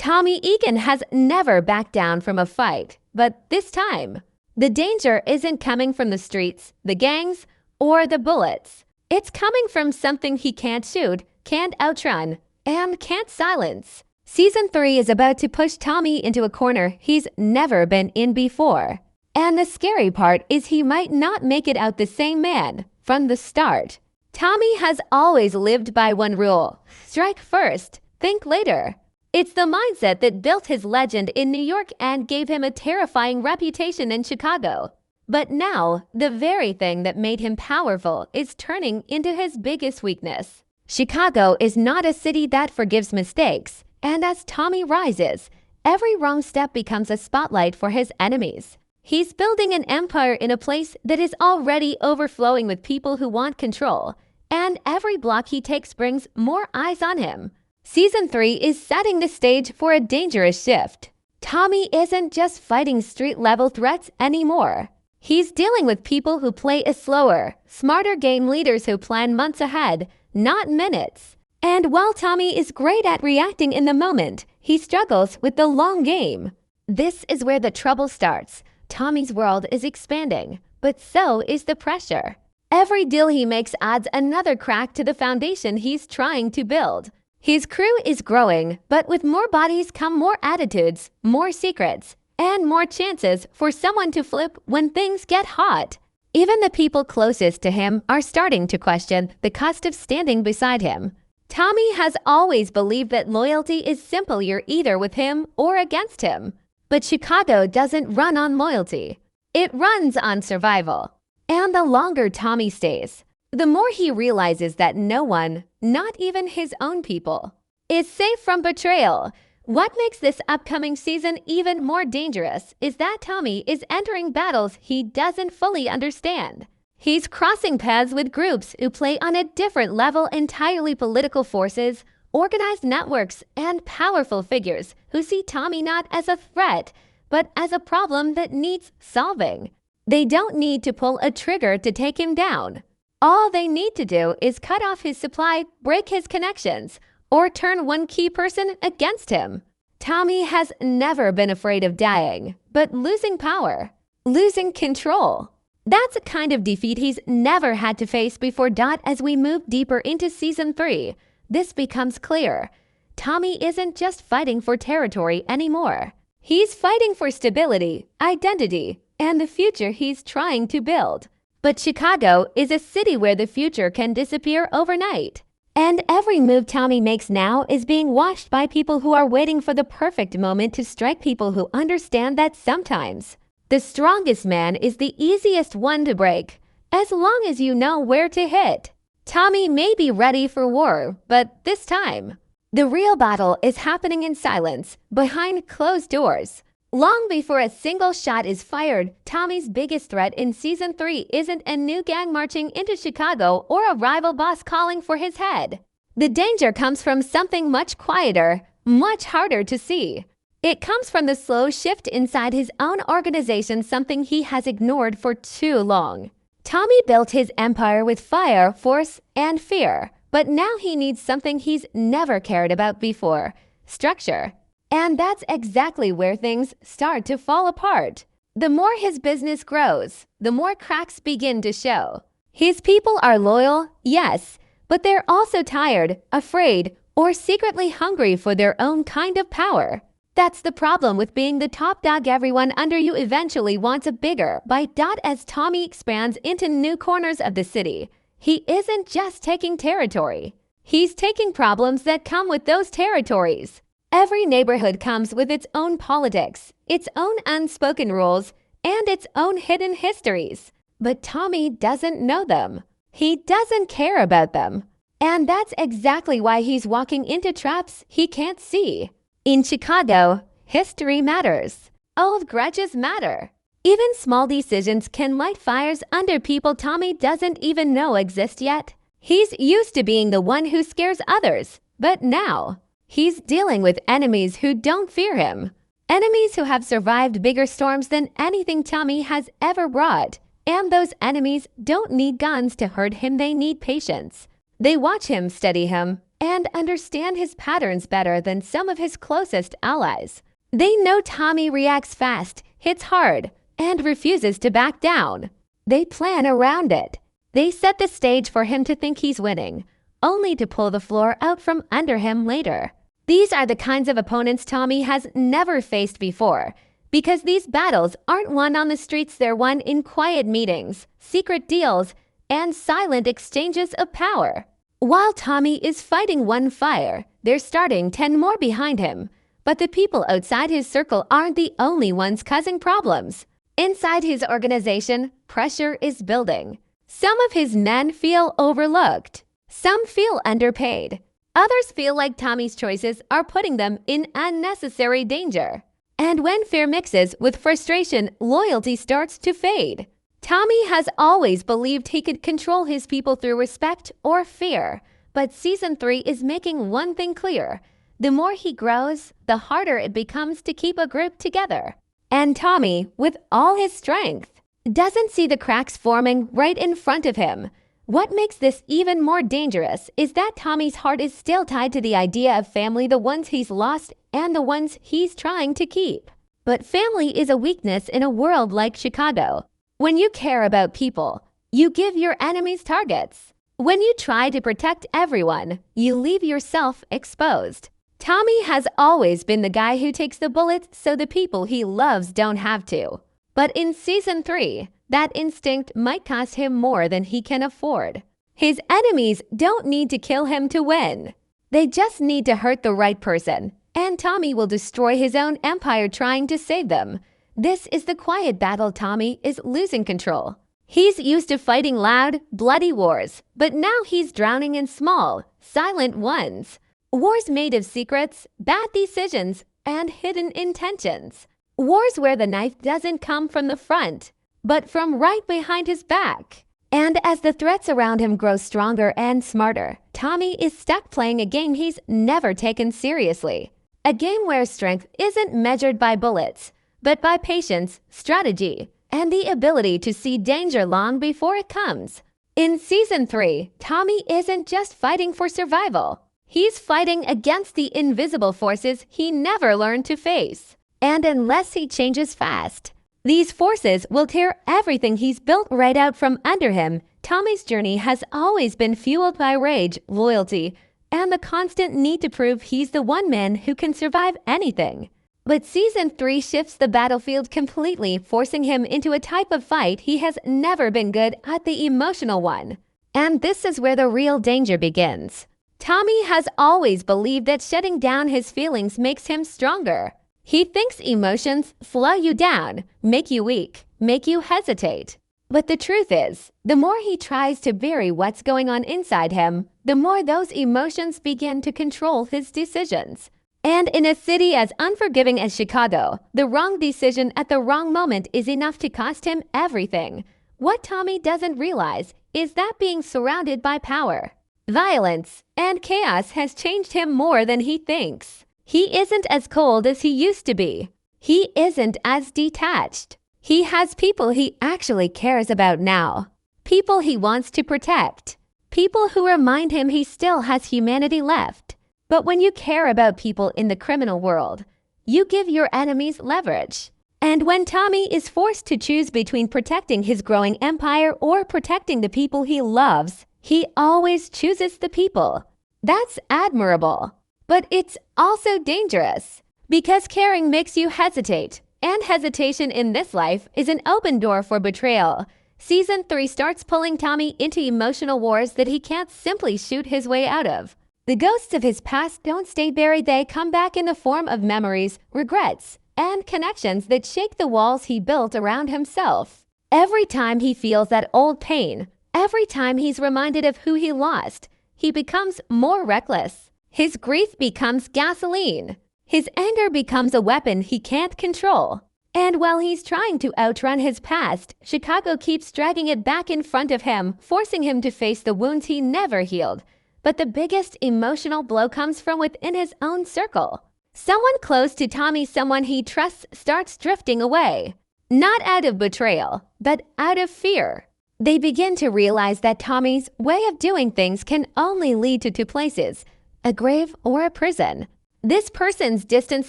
Tommy Egan has never backed down from a fight, but this time, the danger isn't coming from the streets, the gangs, or the bullets. It's coming from something he can't shoot, can't outrun, and can't silence. Season 3 is about to push Tommy into a corner he's never been in before. And the scary part is he might not make it out the same man from the start. Tommy has always lived by one rule: strike first, think later. It's the mindset that built his legend in New York and gave him a terrifying reputation in Chicago. But now, the very thing that made him powerful is turning into his biggest weakness. Chicago is not a city that forgives mistakes, and as Tommy rises, every wrong step becomes a spotlight for his enemies. He's building an empire in a place that is already overflowing with people who want control, and every block he takes brings more eyes on him. Season 3 is setting the stage for a dangerous shift. Tommy isn't just fighting street-level threats anymore. He's dealing with people who play a slower, smarter game, leaders who plan months ahead, not minutes. And while Tommy is great at reacting in the moment, he struggles with the long game. This is where the trouble starts. Tommy's world is expanding, but so is the pressure. Every deal he makes adds another crack to the foundation he's trying to build. His crew is growing, but with more bodies come more attitudes, more secrets, and more chances for someone to flip when things get hot. Even the people closest to him are starting to question the cost of standing beside him. Tommy has always believed that loyalty is simple: you're either with him or against him. But Chicago doesn't run on loyalty. It runs on survival. And the longer Tommy stays, the more he realizes that no one, not even his own people, is safe from betrayal. What makes this upcoming season even more dangerous is that Tommy is entering battles he doesn't fully understand. He's crossing paths with groups who play on a different level entirely: political forces, organized networks, and powerful figures who see Tommy not as a threat, but as a problem that needs solving. They don't need to pull a trigger to take him down. All they need to do is cut off his supply, break his connections, or turn one key person against him. Tommy has never been afraid of dying, but losing power, losing control. That's a kind of defeat he's never had to face before. As we move deeper into Season 3, this becomes clear. Tommy isn't just fighting for territory anymore. He's fighting for stability, identity, and the future he's trying to build. But Chicago is a city where the future can disappear overnight. And every move Tommy makes now is being watched by people who are waiting for the perfect moment to strike, people who understand that sometimes the strongest man is the easiest one to break, as long as you know where to hit. Tommy may be ready for war, but this time, the real battle is happening in silence, behind closed doors. Long before a single shot is fired, Tommy's biggest threat in Season 3 isn't a new gang marching into Chicago or a rival boss calling for his head. The danger comes from something much quieter, much harder to see. It comes from the slow shift inside his own organization, something he has ignored for too long. Tommy built his empire with fire, force, and fear, but now he needs something he's never cared about before: structure. And that's exactly where things start to fall apart. The more his business grows, the more cracks begin to show. His people are loyal, yes, but they're also tired, afraid, or secretly hungry for their own kind of power. That's the problem with being the top dog. Everyone under you eventually wants a bigger bite. As Tommy expands into new corners of the city, he isn't just taking territory. He's taking problems that come with those territories. Every neighborhood comes with its own politics, its own unspoken rules, and its own hidden histories. But Tommy doesn't know them. He doesn't care about them. And that's exactly why he's walking into traps he can't see. In Chicago, history matters. Old grudges matter. Even small decisions can light fires under people Tommy doesn't even know exist yet. He's used to being the one who scares others, but now he's dealing with enemies who don't fear him. Enemies who have survived bigger storms than anything Tommy has ever brought. And those enemies don't need guns to hurt him, they need patience. They watch him, study him, and understand his patterns better than some of his closest allies. They know Tommy reacts fast, hits hard, and refuses to back down. They plan around it. They set the stage for him to think he's winning, only to pull the floor out from under him later. These are the kinds of opponents Tommy has never faced before, because these battles aren't won on the streets, they're won in quiet meetings, secret deals, and silent exchanges of power. While Tommy is fighting one fire, they're starting 10 more behind him. But the people outside his circle aren't the only ones causing problems. Inside his organization, pressure is building. Some of his men feel overlooked. Some feel underpaid. Others feel like Tommy's choices are putting them in unnecessary danger. And when fear mixes with frustration, loyalty starts to fade. Tommy has always believed he could control his people through respect or fear. But Season 3 is making one thing clear. The more he grows, the harder it becomes to keep a group together. And Tommy, with all his strength, doesn't see the cracks forming right in front of him. What makes this even more dangerous is that Tommy's heart is still tied to the idea of family, the ones he's lost and the ones he's trying to keep. But family is a weakness in a world like Chicago. When you care about people, you give your enemies targets. When you try to protect everyone, you leave yourself exposed. Tommy has always been the guy who takes the bullets so the people he loves don't have to. But in Season 3, that instinct might cost him more than he can afford. His enemies don't need to kill him to win. They just need to hurt the right person, and Tommy will destroy his own empire trying to save them. This is the quiet battle Tommy is losing control. He's used to fighting loud, bloody wars, but now he's drowning in small, silent ones. Wars made of secrets, bad decisions, and hidden intentions. Wars where the knife doesn't come from the front, but from right behind his back. And as the threats around him grow stronger and smarter, Tommy is stuck playing a game he's never taken seriously. A game where strength isn't measured by bullets, but by patience, strategy, and the ability to see danger long before it comes. In Season 3, Tommy isn't just fighting for survival. He's fighting against the invisible forces he never learned to face. And unless he changes fast, these forces will tear everything he's built right out from under him. Tommy's journey has always been fueled by rage, loyalty, and the constant need to prove he's the one man who can survive anything. But Season 3 shifts the battlefield completely, forcing him into a type of fight he has never been good at, the emotional one. And this is where the real danger begins. Tommy has always believed that shutting down his feelings makes him stronger. He thinks emotions slow you down, make you weak, make you hesitate. But the truth is, the more he tries to bury what's going on inside him, the more those emotions begin to control his decisions. And in a city as unforgiving as Chicago, the wrong decision at the wrong moment is enough to cost him everything. What Tommy doesn't realize is that being surrounded by power, violence, and chaos has changed him more than he thinks. He isn't as cold as he used to be. He isn't as detached. He has people he actually cares about now. People he wants to protect. People who remind him he still has humanity left. But when you care about people in the criminal world, you give your enemies leverage. And when Tommy is forced to choose between protecting his growing empire or protecting the people he loves, he always chooses the people. That's admirable. But it's also dangerous, because caring makes you hesitate, and hesitation in this life is an open door for betrayal. Season 3 starts pulling Tommy into emotional wars that he can't simply shoot his way out of. The ghosts of his past don't stay buried, they come back in the form of memories, regrets, and connections that shake the walls he built around himself. Every time he feels that old pain, every time he's reminded of who he lost, he becomes more reckless. His grief becomes gasoline. His anger becomes a weapon he can't control. And while he's trying to outrun his past, Chicago keeps dragging it back in front of him, forcing him to face the wounds he never healed. But the biggest emotional blow comes from within his own circle. Someone close to Tommy, someone he trusts, starts drifting away. Not out of betrayal, but out of fear. They begin to realize that Tommy's way of doing things can only lead to two places: a grave, or a prison. This person's distance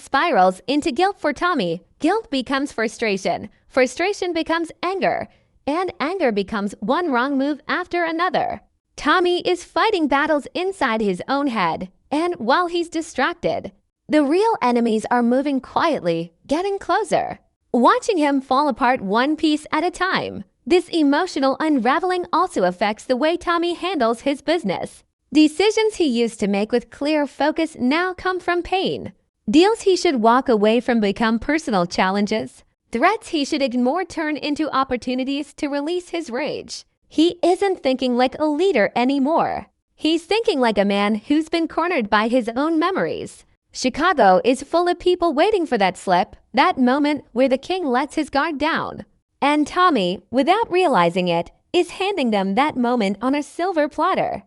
spirals into guilt for Tommy. Guilt becomes frustration. Frustration becomes anger. And anger becomes one wrong move after another. Tommy is fighting battles inside his own head. And while he's distracted, the real enemies are moving quietly, getting closer, watching him fall apart one piece at a time. This emotional unraveling also affects the way Tommy handles his business. Decisions he used to make with clear focus now come from pain. Deals he should walk away from become personal challenges. Threats he should ignore turn into opportunities to release his rage. He isn't thinking like a leader anymore. He's thinking like a man who's been cornered by his own memories. Chicago is full of people waiting for that slip, that moment where the king lets his guard down. And Tommy, without realizing it, is handing them that moment on a silver platter.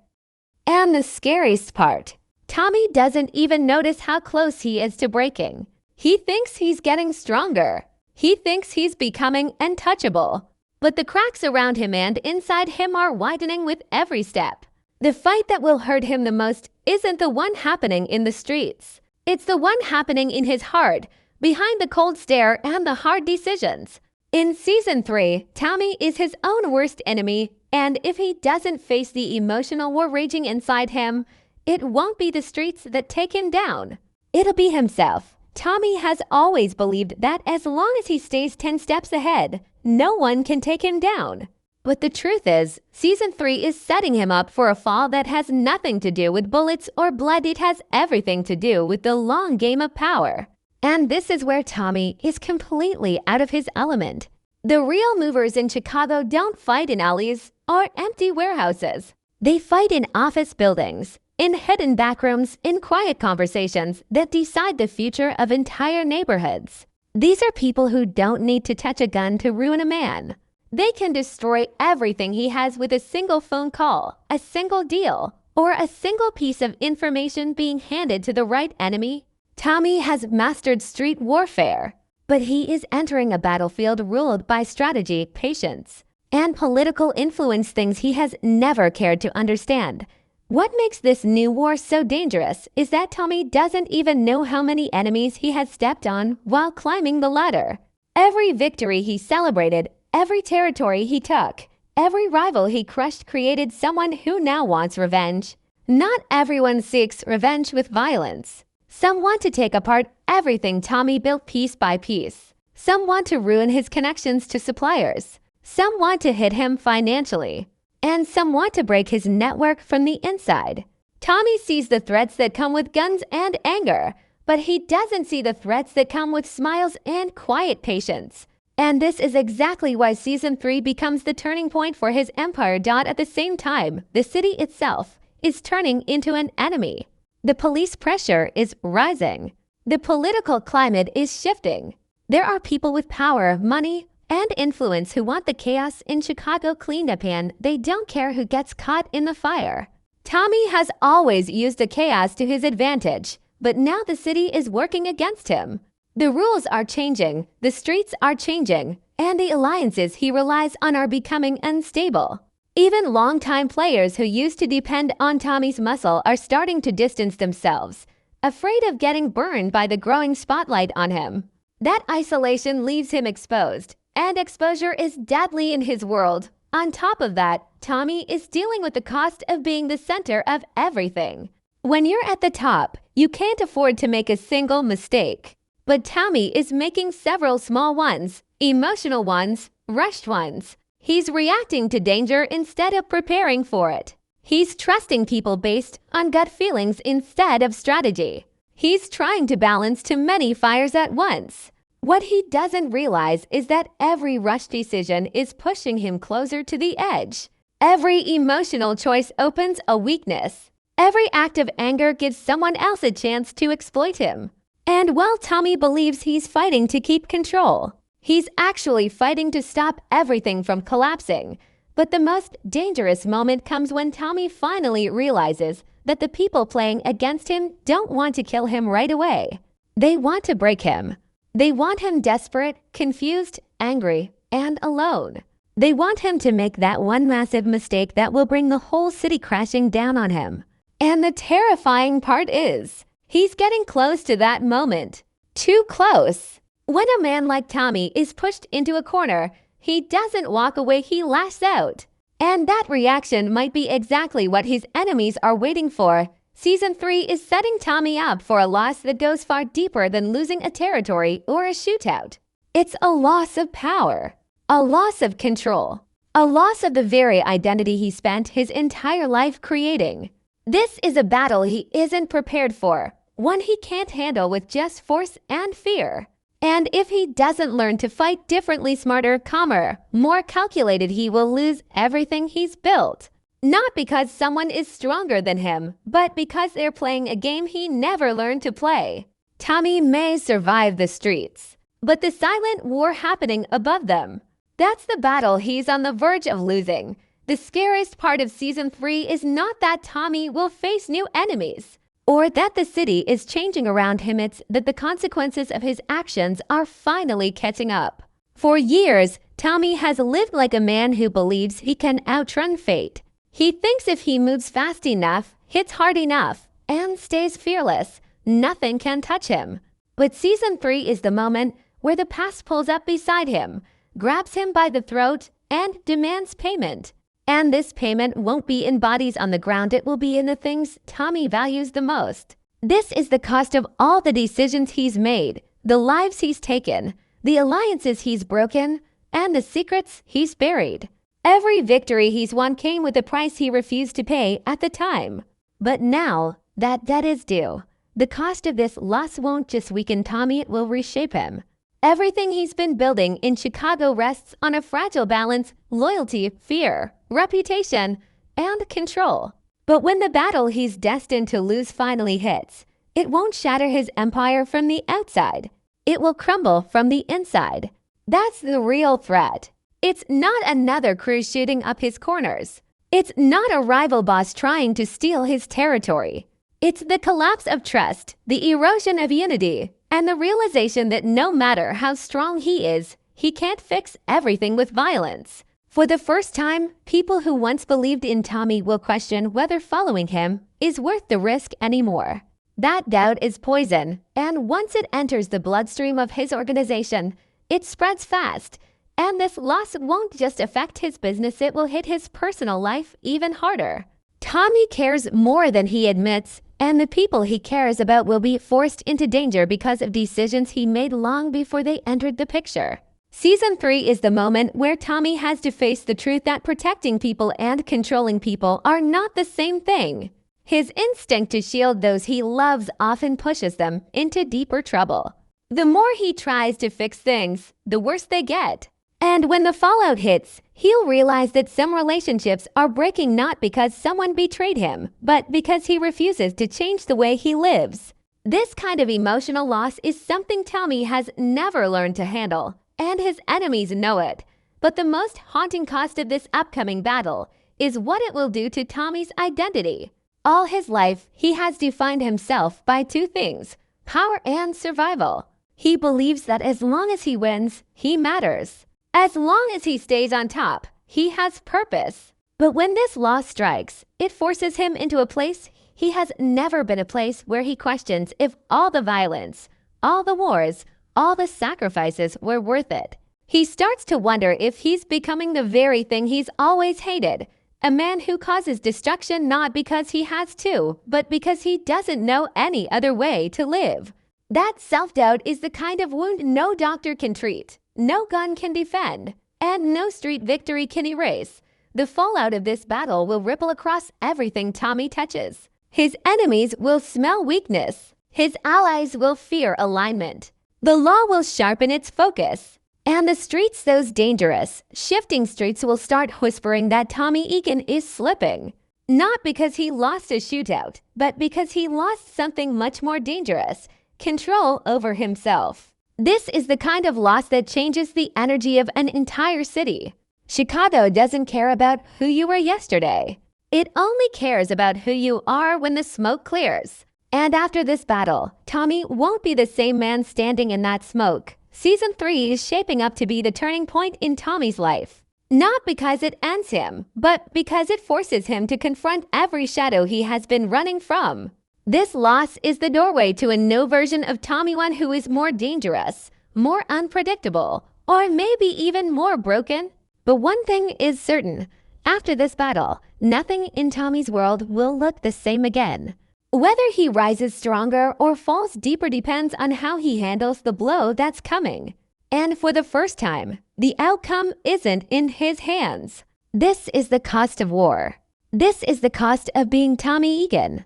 And the scariest part, Tommy doesn't even notice how close he is to breaking. He thinks he's getting stronger. He thinks he's becoming untouchable. But the cracks around him and inside him are widening with every step. The fight that will hurt him the most isn't the one happening in the streets. It's the one happening in his heart, behind the cold stare and the hard decisions. In Season 3, Tommy is his own worst enemy, and if he doesn't face the emotional war raging inside him, it won't be the streets that take him down. It'll be himself. Tommy has always believed that as long as he stays 10 steps ahead, no one can take him down. But the truth is, Season 3 is setting him up for a fall that has nothing to do with bullets or blood. It has everything to do with the long game of power. And this is where Tommy is completely out of his element. The real movers in Chicago don't fight in alleys or empty warehouses. They fight in office buildings, in hidden backrooms, in quiet conversations that decide the future of entire neighborhoods. These are people who don't need to touch a gun to ruin a man. They can destroy everything he has with a single phone call, a single deal, or a single piece of information being handed to the right enemy. Tommy has mastered street warfare, but he is entering a battlefield ruled by strategy, patience, and political influence, things he has never cared to understand. What makes this new war so dangerous is that Tommy doesn't even know how many enemies he has stepped on while climbing the ladder. Every victory he celebrated, every territory he took, every rival he crushed created someone who now wants revenge. Not everyone seeks revenge with violence. Some want to take apart everything Tommy built piece by piece. Some want to ruin his connections to suppliers. Some want to hit him financially. And some want to break his network from the inside. Tommy sees the threats that come with guns and anger, but he doesn't see the threats that come with smiles and quiet patience. And this is exactly why Season 3 becomes the turning point for his empire. At the same time, the city itself is turning into an enemy. The police pressure is rising. The political climate is shifting. There are people with power, money, and influence who want the chaos in Chicago cleaned up, and they don't care who gets caught in the fire. Tommy has always used the chaos to his advantage, but now the city is working against him. The rules are changing, the streets are changing, and the alliances he relies on are becoming unstable. Even longtime players who used to depend on Tommy's muscle are starting to distance themselves, afraid of getting burned by the growing spotlight on him. That isolation leaves him exposed, and exposure is deadly in his world. On top of that, Tommy is dealing with the cost of being the center of everything. When you're at the top, you can't afford to make a single mistake. But Tommy is making several small ones, emotional ones, rushed ones. He's reacting to danger instead of preparing for it. He's trusting people based on gut feelings instead of strategy. He's trying to balance too many fires at once. What he doesn't realize is that every rushed decision is pushing him closer to the edge. Every emotional choice opens a weakness. Every act of anger gives someone else a chance to exploit him. And while Tommy believes he's fighting to keep control, he's actually fighting to stop everything from collapsing. But the most dangerous moment comes when Tommy finally realizes that the people playing against him don't want to kill him right away. They want to break him. They want him desperate, confused, angry, and alone. They want him to make that one massive mistake that will bring the whole city crashing down on him. And the terrifying part is, he's getting close to that moment. Too close. When a man like Tommy is pushed into a corner, he doesn't walk away, he lashes out. And that reaction might be exactly what his enemies are waiting for. Season 3 is setting Tommy up for a loss that goes far deeper than losing a territory or a shootout. It's a loss of power, a loss of control, a loss of the very identity he spent his entire life creating. This is a battle he isn't prepared for, one he can't handle with just force and fear. And if he doesn't learn to fight differently, smarter, calmer, more calculated, he will lose everything he's built. Not because someone is stronger than him, but because they're playing a game he never learned to play. Tommy may survive the streets, but the silent war happening above them, that's the battle he's on the verge of losing. The scariest part of Season 3 is not that Tommy will face new enemies, or that the city is changing around him. It's that the consequences of his actions are finally catching up. For years, Tommy has lived like a man who believes he can outrun fate. He thinks if he moves fast enough, hits hard enough, and stays fearless, nothing can touch him. But Season 3 is the moment where the past pulls up beside him, grabs him by the throat, and demands payment. And this payment won't be in bodies on the ground, it will be in the things Tommy values the most. This is the cost of all the decisions he's made, the lives he's taken, the alliances he's broken, and the secrets he's buried. Every victory he's won came with a price he refused to pay at the time. But now, that debt is due. The cost of this loss won't just weaken Tommy, it will reshape him. Everything he's been building in Chicago rests on a fragile balance: loyalty, fear, reputation, and control. But when the battle he's destined to lose finally hits, it won't shatter his empire from the outside. It will crumble from the inside. That's the real threat. It's not another crew shooting up his corners. It's not a rival boss trying to steal his territory. It's the collapse of trust, the erosion of unity, and the realization that no matter how strong he is, he can't fix everything with violence. For the first time, people who once believed in Tommy will question whether following him is worth the risk anymore. That doubt is poison, and once it enters the bloodstream of his organization, it spreads fast. And this loss won't just affect his business, it will hit his personal life even harder. Tommy cares more than he admits, and the people he cares about will be forced into danger because of decisions he made long before they entered the picture. Season 3 is the moment where Tommy has to face the truth that protecting people and controlling people are not the same thing. His instinct to shield those he loves often pushes them into deeper trouble. The more he tries to fix things, the worse they get. And when the fallout hits, he'll realize that some relationships are breaking not because someone betrayed him, but because he refuses to change the way he lives. This kind of emotional loss is something Tommy has never learned to handle, and his enemies know it. But the most haunting cost of this upcoming battle is what it will do to Tommy's identity. All his life, he has defined himself by two things: power and survival. He believes that as long as he wins, he matters. As long as he stays on top, he has purpose. But when this loss strikes, it forces him into a place he has never been, a place where he questions if all the violence, all the wars, all the sacrifices were worth it. He starts to wonder if he's becoming the very thing he's always hated, a man who causes destruction not because he has to, but because he doesn't know any other way to live. That self-doubt is the kind of wound no doctor can treat, no gun can defend, and no street victory can erase. The fallout of this battle will ripple across everything Tommy touches. His enemies will smell weakness. His allies will fear alignment. The law will sharpen its focus. And the streets, those dangerous, shifting streets, will start whispering that Tommy Egan is slipping. Not because he lost a shootout, but because he lost something much more dangerous: control over himself. This is the kind of loss that changes the energy of an entire city. Chicago doesn't care about who you were yesterday. It only cares about who you are when the smoke clears. And after this battle, Tommy won't be the same man standing in that smoke. Season 3 is shaping up to be the turning point in Tommy's life. Not because it ends him, but because it forces him to confront every shadow he has been running from. This loss is the doorway to a new version of Tommy, one who is more dangerous, more unpredictable, or maybe even more broken. But one thing is certain. After this battle, nothing in Tommy's world will look the same again. Whether he rises stronger or falls deeper depends on how he handles the blow that's coming. And for the first time, the outcome isn't in his hands. This is the cost of war. This is the cost of being Tommy Egan.